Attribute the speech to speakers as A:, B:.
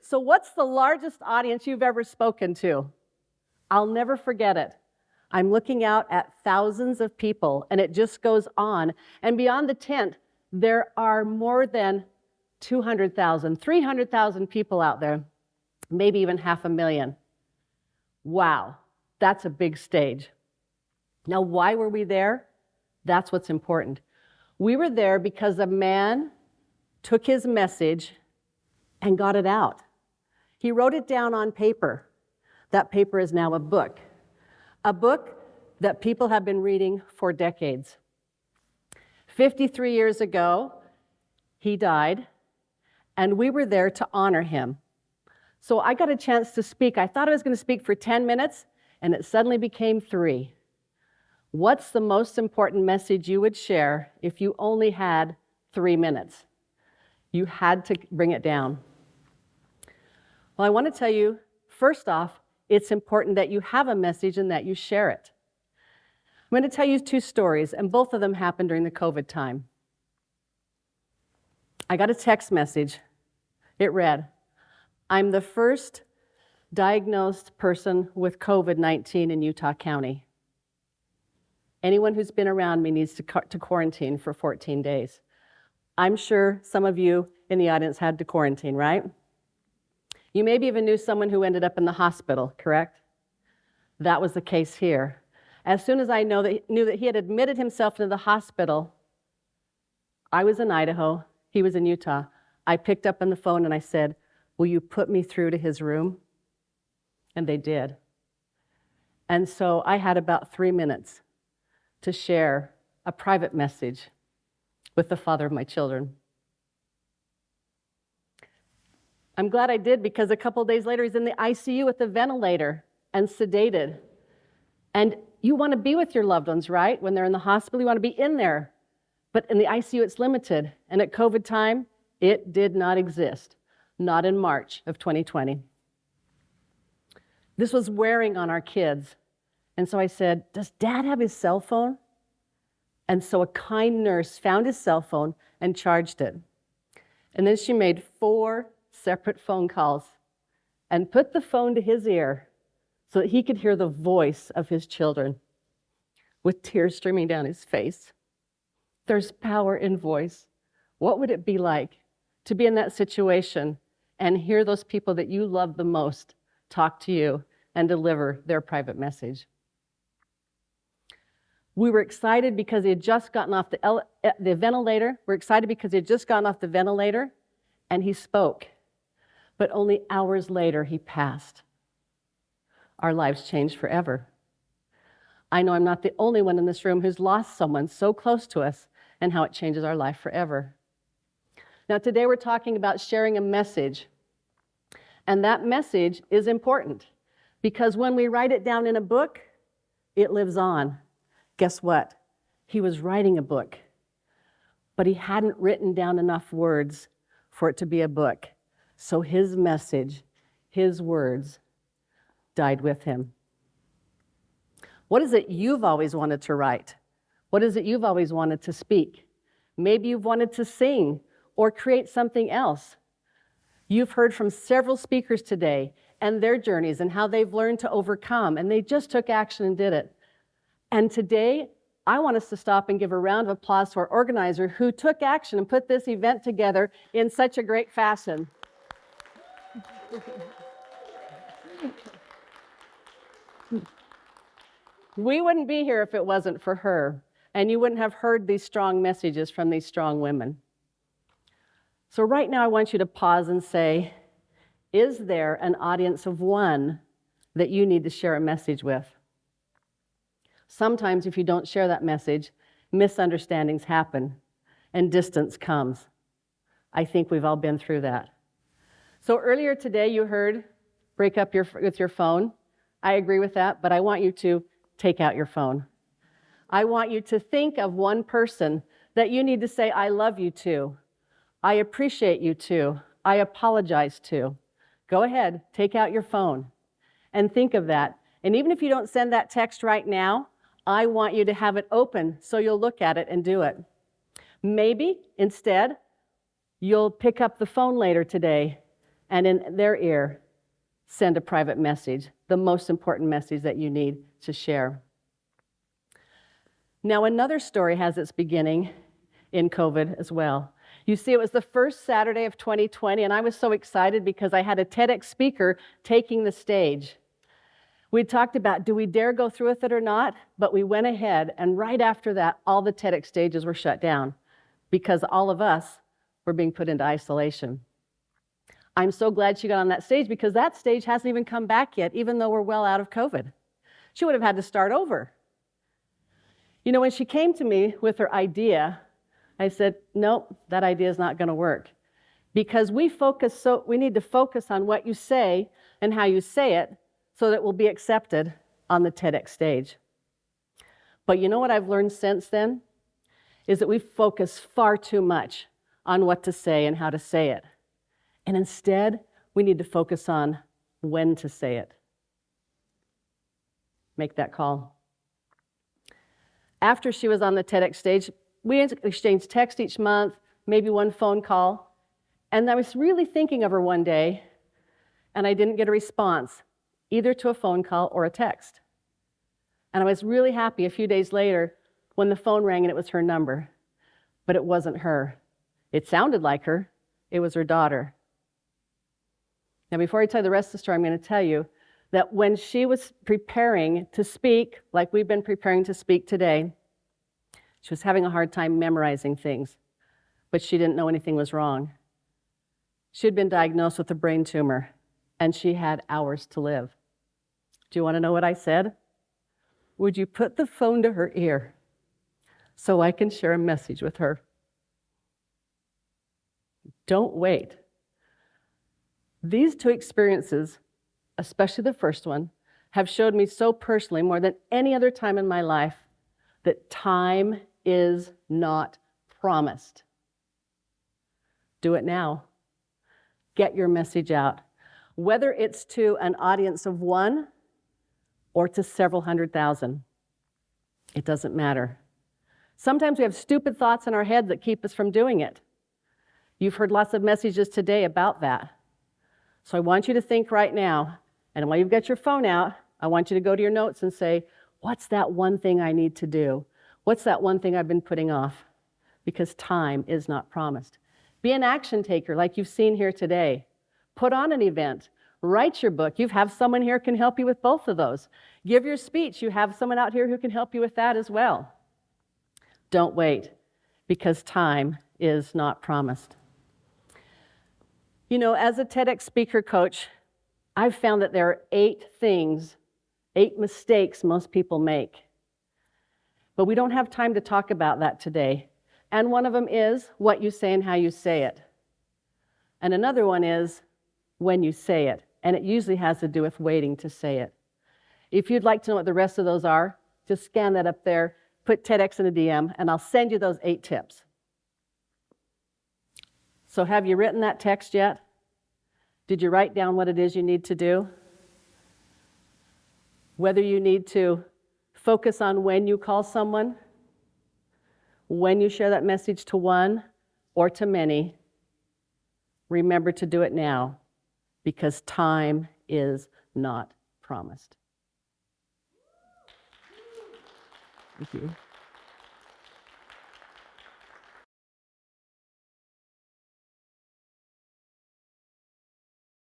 A: So what's the largest audience you've ever spoken to? I'll never forget it. I'm looking out at thousands of people, and it just goes on. And beyond the tent, there are more than 200,000, 300,000 people out there, maybe even 500,000. Wow, that's a big stage. Now, why were we there? That's what's important. We were there because a man took his message and got it out. He wrote it down on paper. That paper is now a book that people have been reading for decades. 53 years ago, he died, and we were there to honor him. So I got a chance to speak. I thought I was going to speak for 10 minutes, and it suddenly became 3. What's the most important message you would share if you only had 3 minutes? You had to bring it down. Well, I want to tell you, first off, it's important that you have a message and that you share it. I'm going to tell you 2 stories, and both of them happened during the COVID time. I got a text message. It read, "I'm the first diagnosed person with COVID-19 in Utah County. Anyone who's been around me needs to quarantine for 14 days. I'm sure some of you in the audience had to quarantine, right? You maybe even knew someone who ended up in the hospital, correct? That was the case here. As soon as I knew that he had admitted himself into the hospital, I was in Idaho, he was in Utah. I picked up on the phone and I said, "Will you put me through to his room?" And they did. And so I had about 3 minutes to share a private message with the father of my children. I'm glad I did, because a couple days later he's in the ICU with a ventilator and sedated. And you want to be with your loved ones, right? When they're in the hospital, you want to be in there. But in the ICU, it's limited. And at COVID time, it did not exist. Not in March of 2020. This was wearing on our kids. And so I said, "Does Dad have his cell phone?" And so a kind nurse found his cell phone and charged it. And then she made 4 separate phone calls and put the phone to his ear so that he could hear the voice of his children with tears streaming down his face. There's power in voice. What would it be like to be in that situation and hear those people that you love the most talk to you and deliver their private message? We were excited because he had just gotten off the ventilator. We're excited because he had just gotten off the ventilator and he spoke. But only hours later, he passed. Our lives changed forever. I know I'm not the only one in this room who's lost someone so close to us and how it changes our life forever. Now, today we're talking about sharing a message. And that message is important because when we write it down in a book, it lives on. Guess what? He was writing a book, but he hadn't written down enough words for it to be a book. So his message, his words, died with him. What is it you've always wanted to write? What is it you've always wanted to speak? Maybe you've wanted to sing or create something else. You've heard from several speakers today and their journeys and how they've learned to overcome, and they just took action and did it. And today, I want us to stop and give a round of applause to our organizer who took action and put this event together in such a great fashion. We wouldn't be here if it wasn't for her, and you wouldn't have heard these strong messages from these strong women. So right now, I want you to pause and say, is there an audience of one that you need to share a message with? Sometimes if you don't share that message, misunderstandings happen and distance comes. I think we've all been through that. So earlier today you heard, break up with your phone. I agree with that, but I want you to take out your phone. I want you to think of one person that you need to say, "I love you" to. "I appreciate you" to. "I apologize" to. Go ahead, take out your phone and think of that. And even if you don't send that text right now, I want you to have it open so you'll look at it and do it. Maybe instead, you'll pick up the phone later today and in their ear, send a private message, the most important message that you need to share. Now, another story has its beginning in COVID as well. You see, it was the first Saturday of 2020, and I was so excited because I had a TEDx speaker taking the stage. We talked about, do we dare go through with it or not? But we went ahead, and right after that, all the TEDx stages were shut down because all of us were being put into isolation. I'm so glad she got on that stage because that stage hasn't even come back yet, even though we're well out of COVID. She would have had to start over. You know, when she came to me with her idea, I said, nope, that idea is not going to work. Because we need to focus on what you say and how you say it so that it will be accepted on the TEDx stage. But you know what I've learned since then? Is that we focus far too much on what to say and how to say it. And instead, we need to focus on when to say it. Make that call. After she was on the TEDx stage, we exchanged text each month, maybe one phone call. And I was really thinking of her one day, and I didn't get a response, either to a phone call or a text. And I was really happy a few days later when the phone rang and it was her number. But it wasn't her. It sounded like her. It was her daughter. Now, before I tell you the rest of the story, I'm going to tell you that when she was preparing to speak, like we've been preparing to speak today, she was having a hard time memorizing things, but she didn't know anything was wrong. She had been diagnosed with a brain tumor, and she had hours to live. Do you want to know what I said? Would you put the phone to her ear so I can share a message with her? Don't wait. These two experiences, especially the first one, have showed me so personally, more than any other time in my life, that time is not promised. Do it now. Get your message out, whether it's to an audience of one or to several 100,000. It doesn't matter. Sometimes we have stupid thoughts in our head that keep us from doing it. You've heard lots of messages today about that. So I want you to think right now, and while you've got your phone out, I want you to go to your notes and say, what's that one thing I need to do? What's that one thing I've been putting off? Because time is not promised. Be an action taker like you've seen here today. Put on an event. Write your book. You have someone here who can help you with both of those. Give your speech. You have someone out here who can help you with that as well. Don't wait, because time is not promised. You know, as a TEDx speaker coach, I've found that there are 8 mistakes most people make. But we don't have time to talk about that today. And one of them is what you say and how you say it. And another one is when you say it. And it usually has to do with waiting to say it. If you'd like to know what the rest of those are, just scan that up there, put TEDx in a DM, and I'll send you those 8 tips. So have you written that text yet? Did you write down what it is you need to do? Whether you need to focus on when you call someone, when you share that message to one or to many, remember to do it now, because time is not promised. Thank you.